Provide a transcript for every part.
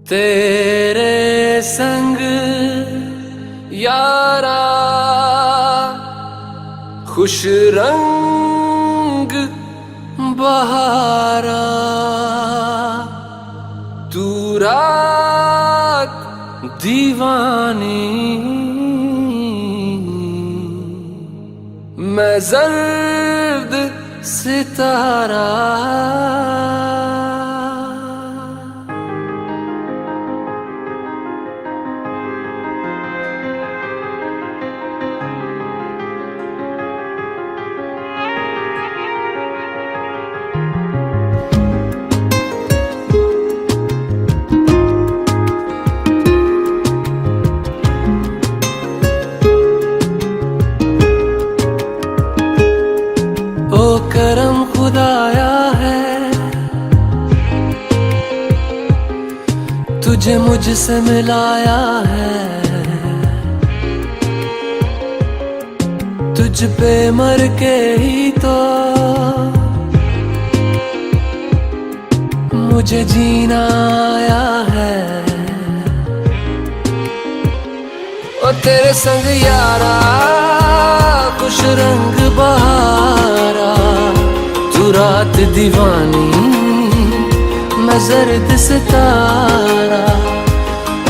तेरे संग यारा खुश रंग बहारा, तू रात दीवानी मैं जर्द सितारा। ओ करम खुदाया है तुझे मुझसे मिलाया है, तुझ पे मर के ही तो मुझे जीना आया है। ओ तेरे संग यारा खुश रंग बहारा, तू रात दीवानी मैं जर्द सितारा।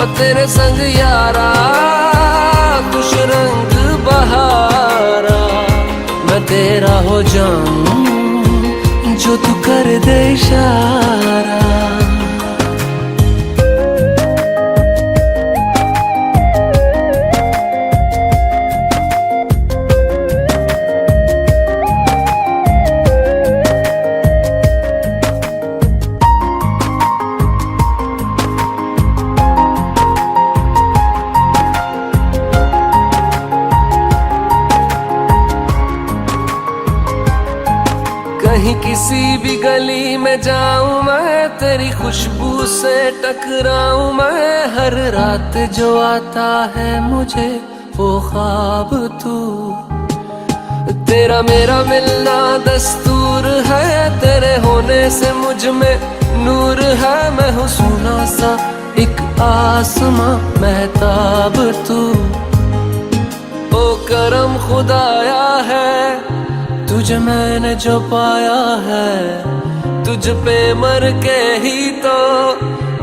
ओ तेरे संग यारा खुश रंग बहारा, मैं तेरा हो जाऊं जो तू कर दे इशारा। कहीं किसी भी गली में जाऊं मैं, तेरी खुशबू से टकराऊं मैं, हर रात जो आता है मुझे वो ख्वाब तू। तेरा मेरा मिलना दस्तूर है, तेरे होने से मुझ में नूर है, मैं हूँ सोना सा एक आसमां महताब तू। ओ करम खुदाया है तुझे मैंने जो पाया है, तुझ पे मर के ही तो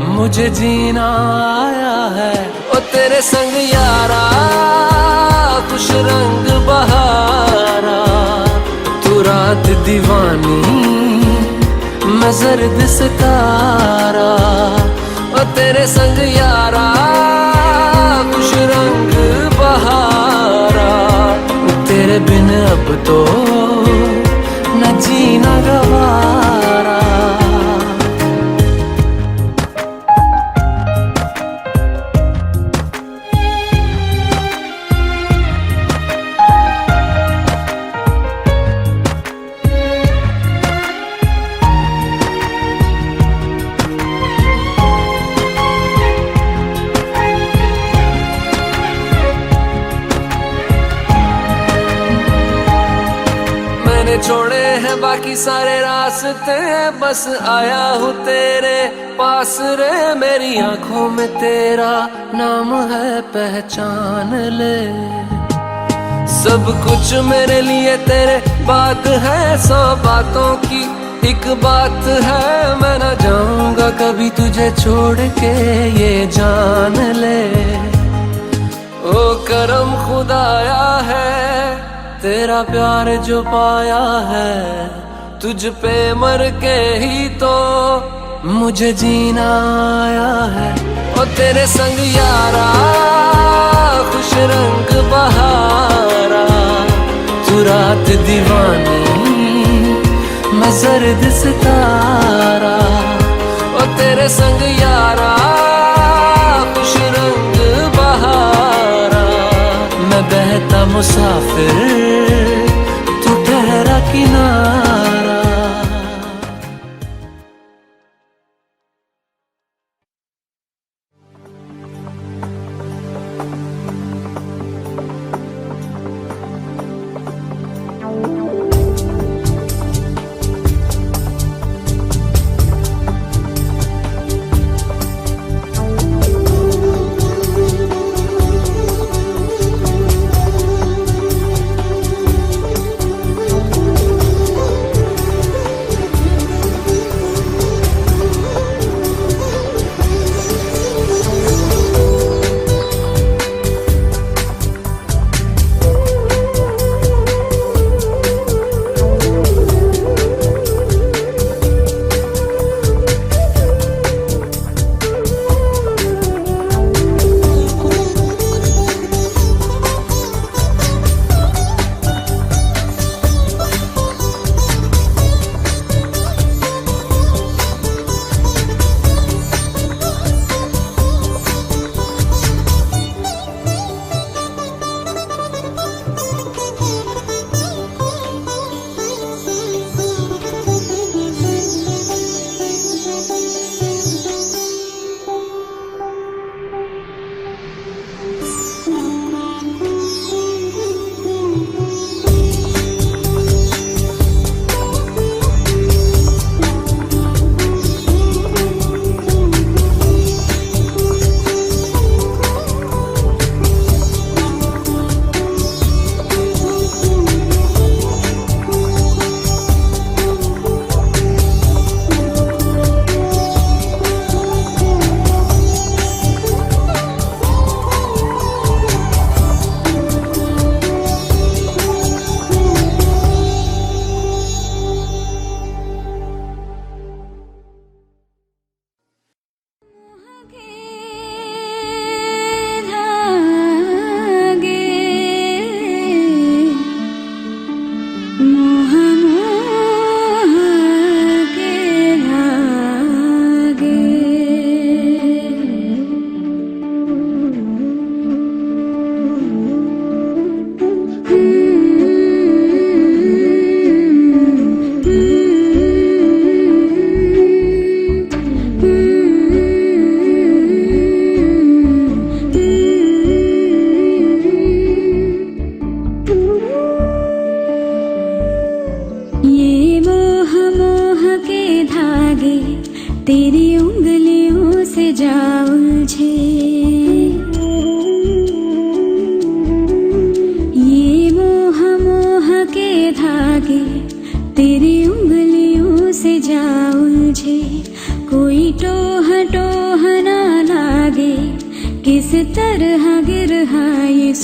मुझे जीना आया है। ओ तेरे संग यारा खुश रंग बहारा, तू रात दीवानी मैं जर्द सितारा। ओ तेरे संग यारा खुश रंग बहारा, तेरे बिन अब तो न जीना गवारा। छोड़े हैं बाकी सारे रास्ते, बस आया हूँ तेरे पास रे। मेरी आंखों में तेरा नाम है पहचान ले, सब कुछ मेरे लिए तेरे बात है, 100 बातों की एक बात है, मैं ना जाऊंगा कभी तुझे छोड़ के ये जान ले। ओ करम खुदाया है तेरा प्यार जो पाया है, तुझ पे मर के ही तो मुझे जीना आया है। ओ तेरे संग यारा खुश रंग बहारा, तू रात दीवानी मैं जर्द सितारा। ओ तेरे संग यारा खुश रंग बहारा, मैं बहता मुसाफिर तू ठहरा किनारा।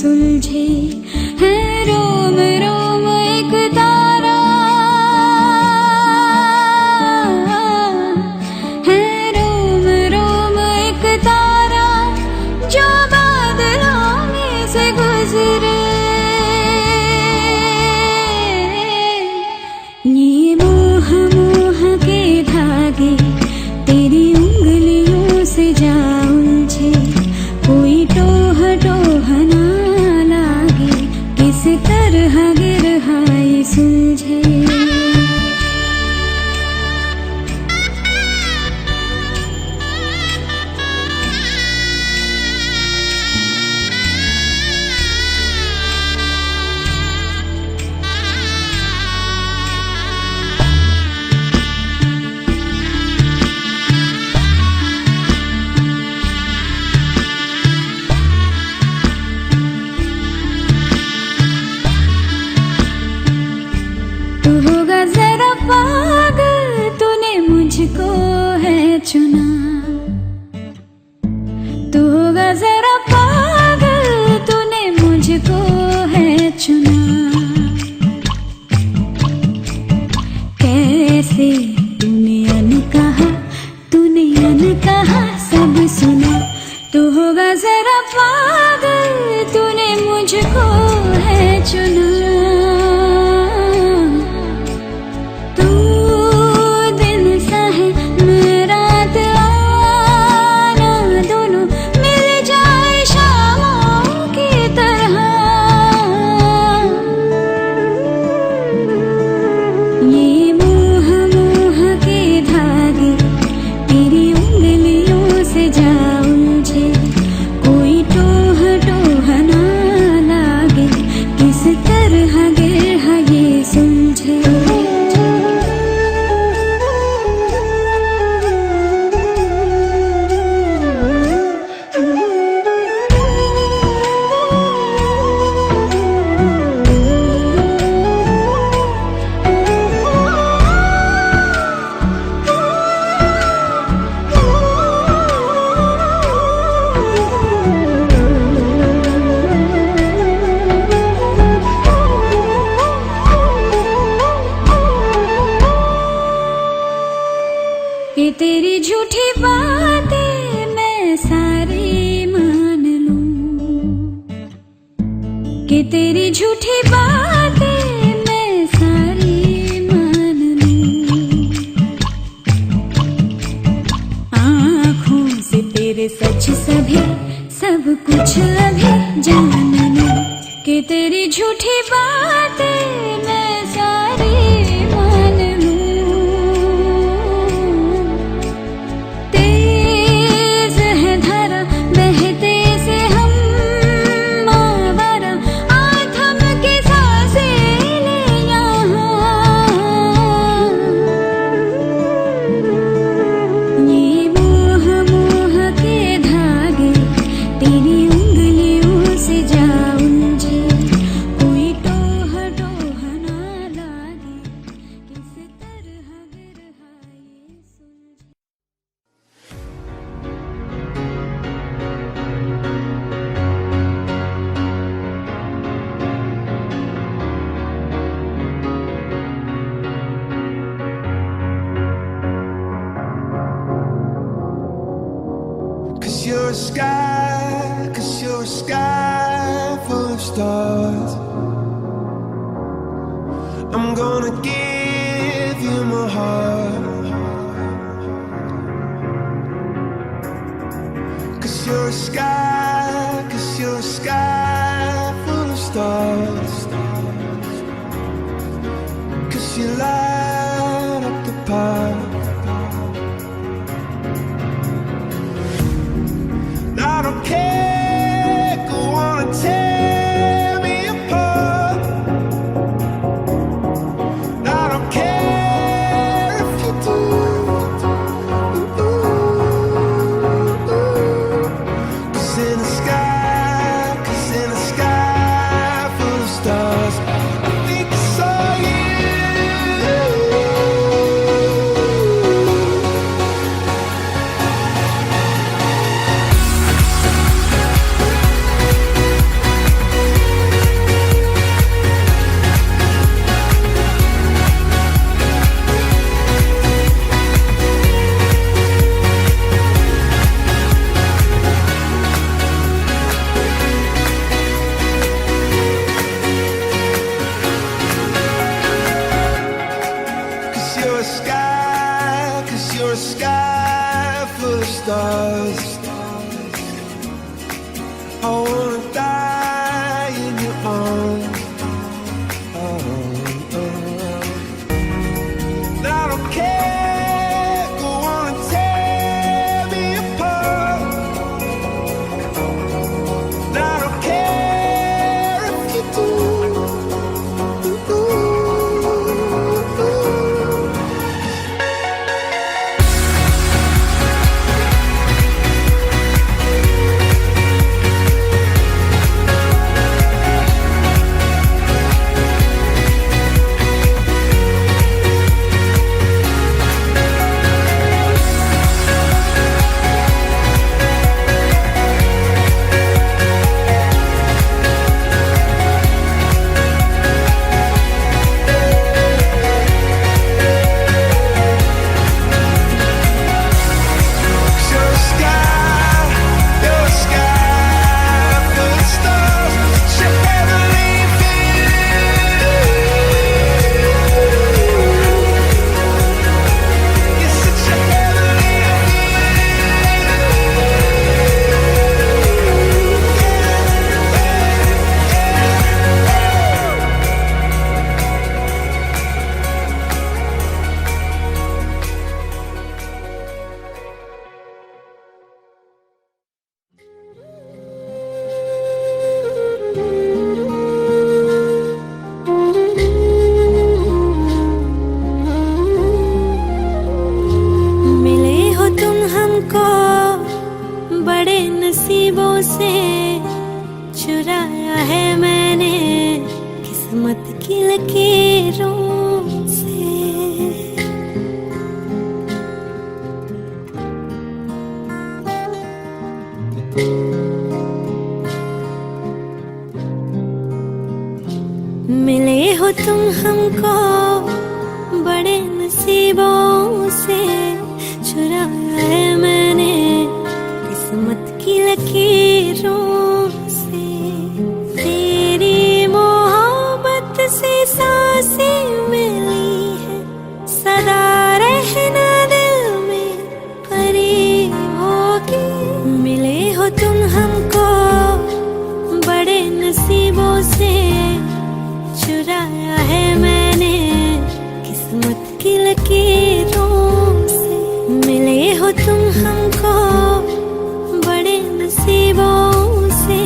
सुलझे है रोम रोम एक तारा, है रोम रोम एक तारा जो बादलों में से गुजरे। ये मोह मोह के धागे तेरी उंगलियों से जा उलझे, कोई टोह टोह ना लागे, किस तरह गिरहाई सुलझे। तू होगा जरा पागल, तूने मुझको है चुना। तू होगा जरा पागल, तूने मुझको है चुना। कैसे तूने अनकहा सब सुना। तू होगा जरा पागल, तूने मुझको है चुना। ये तेरी झूठी बातें मैं सारी मान लूं, कि तेरी झूठी बातें मैं सारी मान लूं। आँखों से तेरे सच सभी सब कुछ अभी जान लूं, कि तेरी झूठी बातें मैं सारी मान लूं। Cause you're a sky full of stars. I'm gonna give you my heart. Cause you're a sky full of stars. Cause you light up the path. I don't care, go on and tear me apart. I don't care if you do. Cause चुराया है मैंने किस्मत की लकीरों से। मिले हो तुम हमको बड़े नसीबों से, चुराया है मैंने किस्मत की लकीरों से। तेरी मोहब्बत से सांसें मिली है, सदा रहना दिल में परी होगी। मिले हो तुम हमको बड़े नसीबों से, चुराया है मैंने किस्मत की लकीरों से। मिले हो तुम हमको बड़े नसीबों से,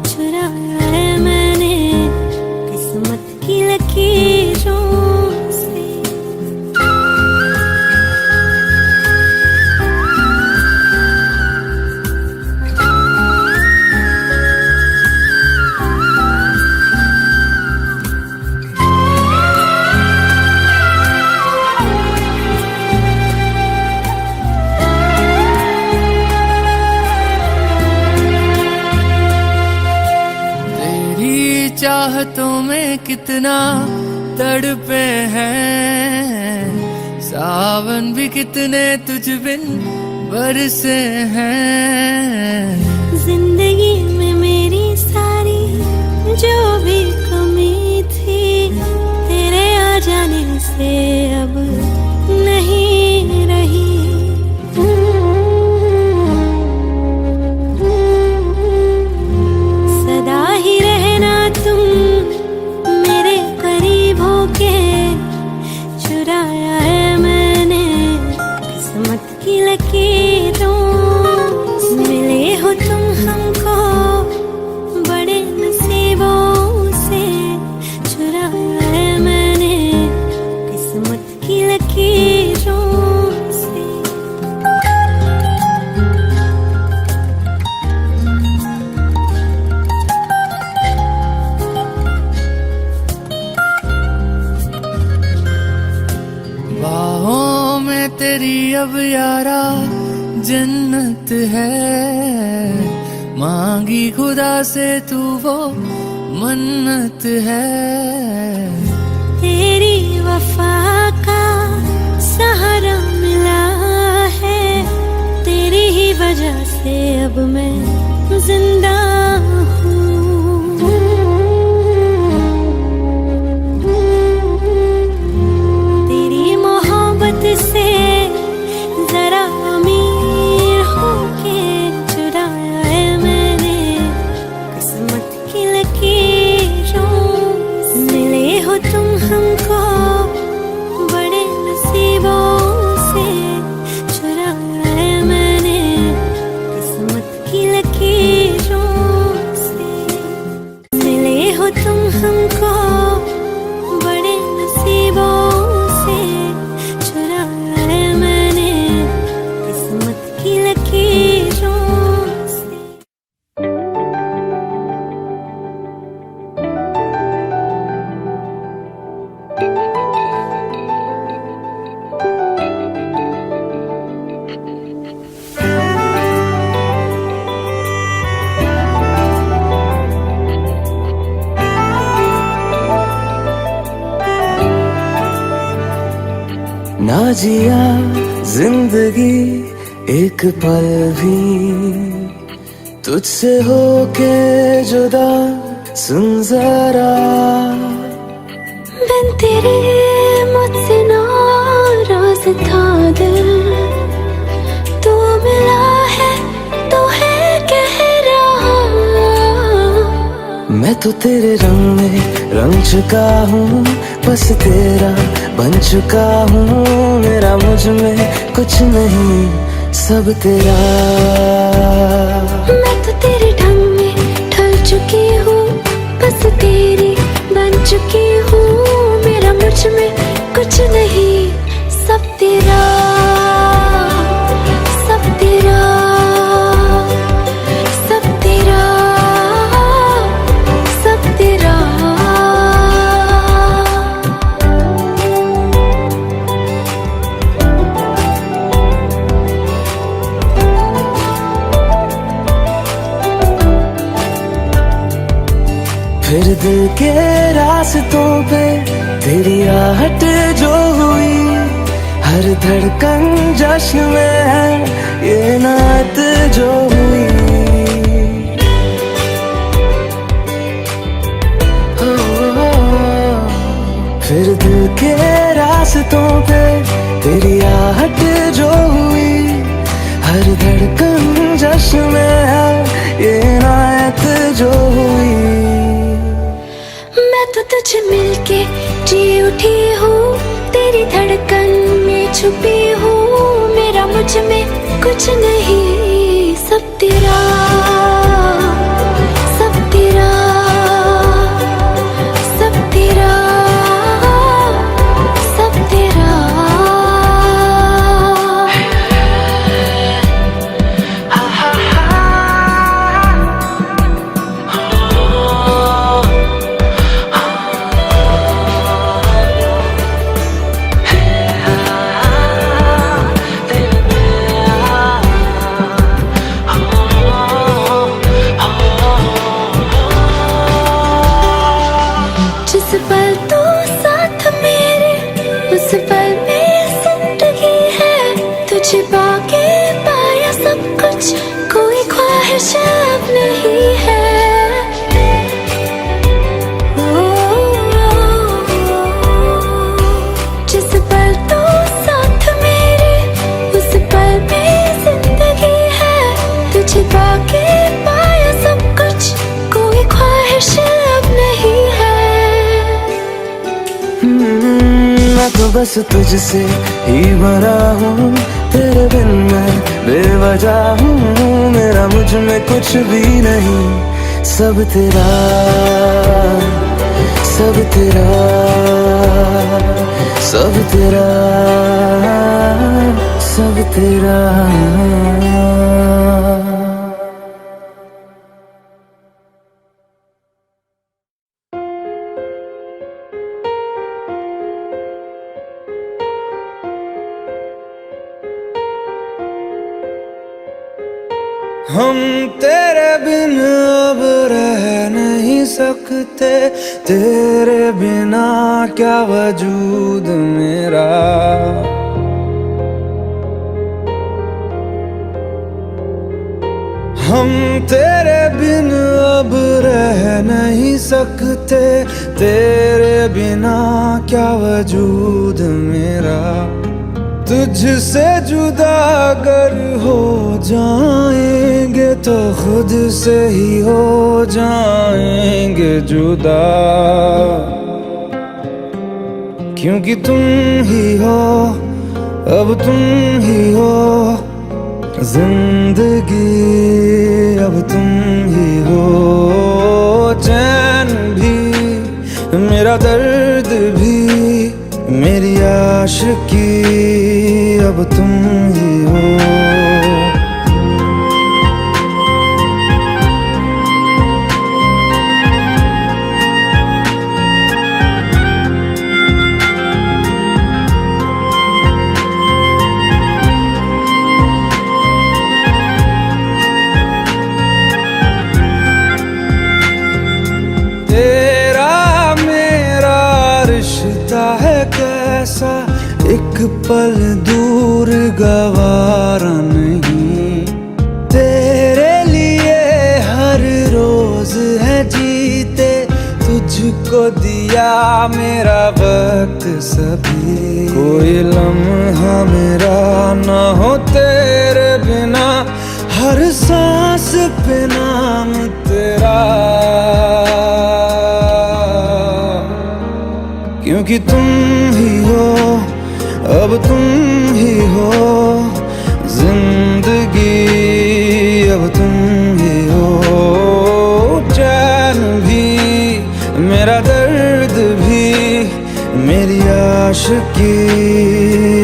चुराया है मैंने किस्मत की लकीरों से। चाहतों में कितना तड़पे हैं, सावन भी कितने तुझ बिन बरसे हैं। जिंदगी में मेरी सारी जो भी कमी थी, तेरे आ जाने से अब नहीं रही। सदा ही रहना तुम मेरे करीब होके, चुराया है मैंने किस्मत की लकीरों से। मिले हो तुम हमको बड़े नसीबों से, चुराया है मैंने किस्मत की लकीरों से। बाहों में तेरी अब यारा जन्नत है, मांगी खुदा से तू वो मन्नत है। तेरी वफा का सहारा मिला है, तेरी ही वजह से अब मैं जिंदा हूँ। तेरी मोहब्बत से जरा अमीर होके, चुराया है मैंने किस्मत की लकीरों से। मिले हो तुम हमको बड़े नसीबों से, चुराया है मैंने किस्मत की लकीरों से। मिले हो तुम हमको बड़े नसीबों से, चुराया है मैंने किस्मत की लकीरों से। ना जिया जिंदगी एक पल भी तुझसे होके जुदा, सुन जरा बिन तेरे मुझसे नाराज था दिल, तू मिला है तो है कह रहा। मैं तो तेरे रंग में रंग चुका हूँ, बस तेरा बन चुका हूँ। मेरा मुझ में कुछ नहीं, सब तेरा। मैं तो तेरे ढंग में ढल चुकी हूँ, बस तेरी बन चुकी हूँ। मेरा मुझ में कुछ नहीं, सब तेरा, सब तेरा, सब तेरा। फिर दिल के रास्तों पे तेरी आहट जो हुई, हर धड़कन जश्न में है ये नात जो हुई। फिर दिल के रास्तों पे तेरी आहट जो हुई, हर धड़कन जश्न में है ये नात जो हुई। मैं तो तुझे मिलके जी उठी हूँ, तेरी धड़कन में छुपी हूँ। मेरा मुझ में कुछ नहीं, सब तेरा, सब तेरा, सब तेरा, सब तेरा। जिस पल तू साथ मेरे, उस पल में जिंदगी है। तुझे पाके पाया सब कुछ, कोई ख्वाहिश अब नहीं है। जिस पल तू साथ मेरे, उस पल में जिंदगी है। तुझे पाके पाया सब कुछ, कोई ख्वाहिश अब नहीं है। मैं तो बस तुझसे ही भरा हूँ, तेरे बिन मैं बेवजह हूँ। मेरा मुझ में कुछ भी नहीं, सब तेरा, सब तेरा, सब तेरा, सब तेरा। हम तेरे बिन अब रह नहीं सकते, तेरे बिना क्या वजूद मेरा। हम तेरे बिन अब रह नहीं सकते, तेरे बिना क्या वजूद मेरा। तुझसे जुदा अगर हो जाएंगे तो खुद से ही हो जाएंगे जुदा। क्योंकि तुम ही हो, अब तुम ही हो जिंदगी, अब तुम ही हो चैन भी, मेरा दर्द भी, मेरी आशिकी, अब तुम ही हो। तेरा मेरा रिश्ता है कैसा, एक पल दूर गवारा नहीं। तेरे लिए हर रोज है जीते, तुझको दिया मेरा वक्त सभी। कोई लम्हा मेरा ना हो तेरे बिना, हर सांस पे नाम तेरा। क्योंकि तुम ही हो, अब तुम ही हो जिंदगी, अब तुम ही हो चैन भी, मेरा दर्द भी, मेरी आशिकी,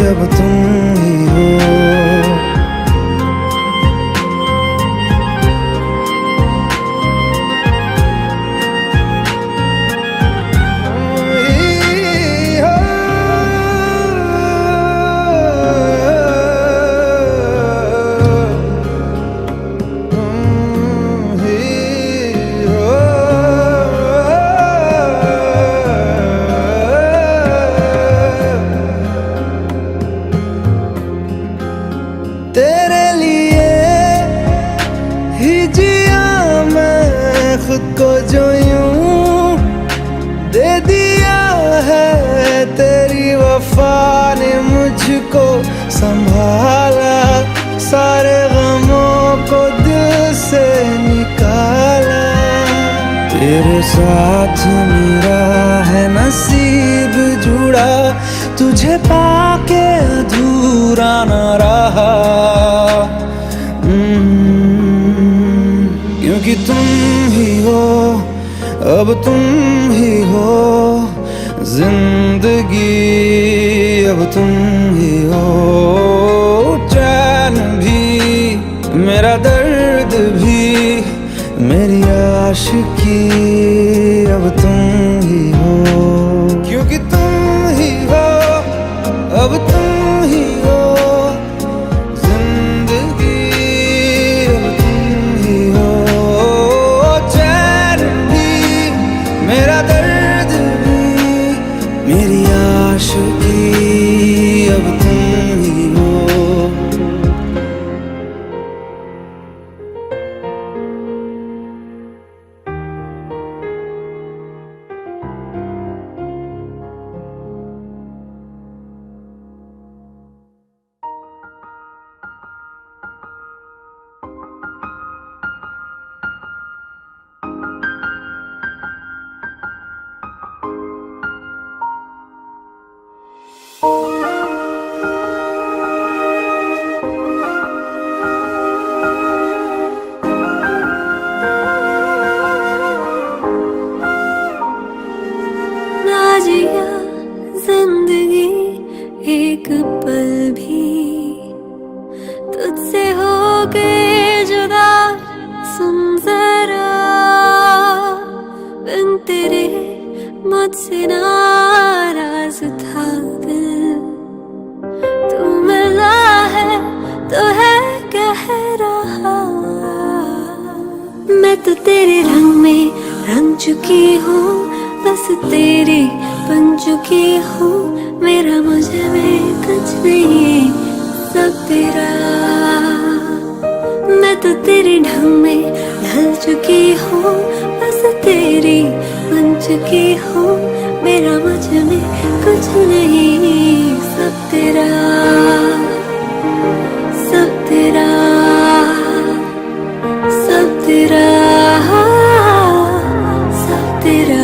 अब तुम ही हो। साथ मेरा है नसीब जुड़ा, तुझे पाके अधूरा न रहा। क्योंकि तुम ही हो, अब तुम ही हो जिंदगी, अब तुम ही हो। चैन भी मेरा दर्द भी मेरी आशिकी, अब तुम ही हो। क्योंकि तुम ही हो, अब तुम ही हो जिंदगी, अब तुम ही हो। चैन भी मेरा दर्द भी मेरी आशिकी, अब तुम ही हो। ना जिया जिंदगी एक पल भी, तुझसे हो गए जुदा। सुन जरा बिन तेरे मुझसे नाराज था दिल, तू मिला है तो है कह रहा। मैं तो तेरे रंग में रंग चुकी हूँ, बस तेरी बन चुकी हूँ। मेरा मुझे में कुछ नहीं, सब तेरा। मैं तो तेरे ढंग में ढल चुकी हूँ, बस तेरी बन चुकी हूँ। मेरा मुझे में कुछ नहीं, सब तेरा, सब तेरा, सब तेरा, सब तेरा।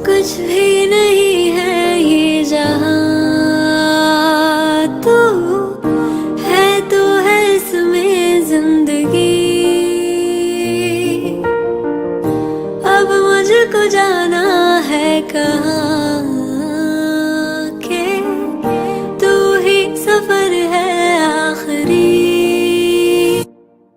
कुछ भी नहीं है ये जहां, तू है इसमें जिंदगी। अब मुझको जाना है कहाँ के, तू ही सफर है आखिरी।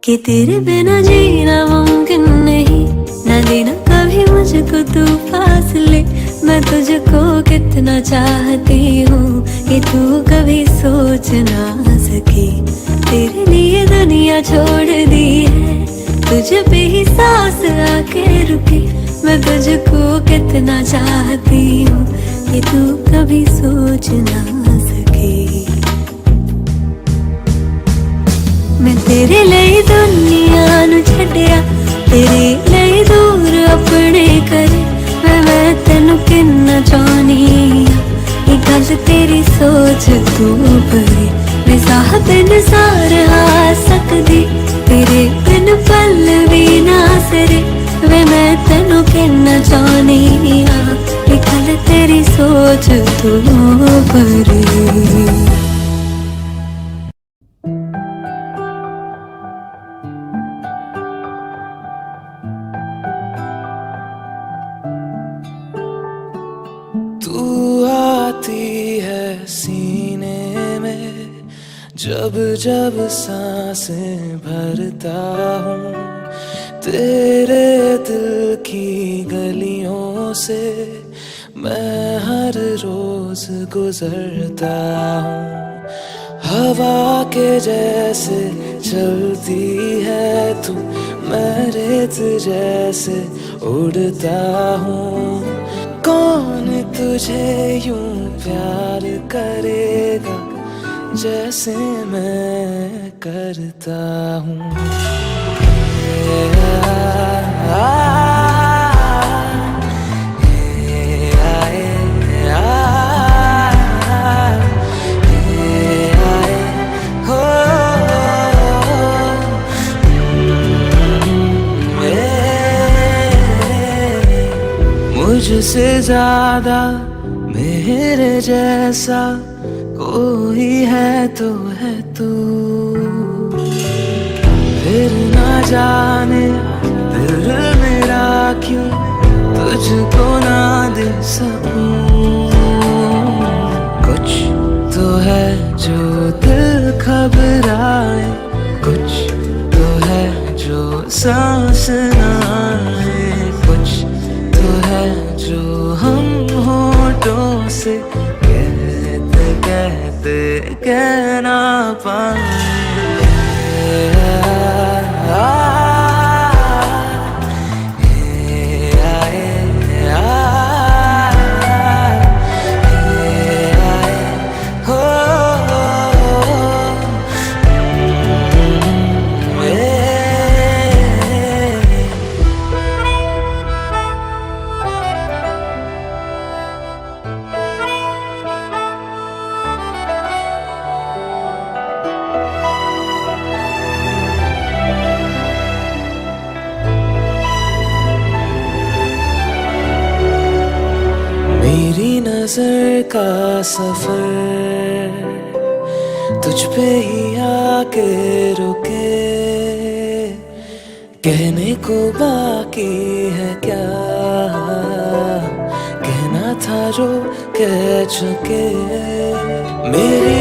कि तेरे बिना जीना मुमकिन नहीं, न देना कभी मुझको तू फासले। मैं तुझको कितना चाहती हूँ कि तू कभी सोच ना सके। तेरे लिए दुनिया छोड़ दी है, तुझ पे ही सांस आके रुके। मैं तुझको कितना चाहती हूँ कि तू कभी सोच ना सके। मैं तेरे लिए दुनिया नु छड्डिया, तेरे लिए दूर अपने करे। मैं तेनू किन्ना चाहनी ये गल तेरी सोच तू बड़ी। मैं साह बिन सार आ सकदी, तेरे बिन पल भी ना सरे। वे मैं तेनू किन्ना चाहनी ये गल तेरी सोच तू बड़ी। सीने में जब जब सांसें भरता हूँ, तेरे दिल की गलियों से मैं हर रोज गुजरता हूँ। हवा के जैसे चलती है तू, मैं रेत जैसे उड़ता हूँ। कौन तुझे यूं प्यार करेगा जैसे मैं करता हूँ। तुझसे ज्यादा मेरे जैसा कोई है तो है तू। फिर ना जाने दिल मेरा क्यों तुझको ना दे सकूं। कुछ तो है जो दिल घबराए, कुछ तो है जो सांस ना आए, कुछ तो है जो हम होठों से कहते कहते कह ना पाए। मेरी नजर का सफर तुझ पे ही आके रुके, कहने को बाकी है क्या, कहना था जो कह चुके। मेरी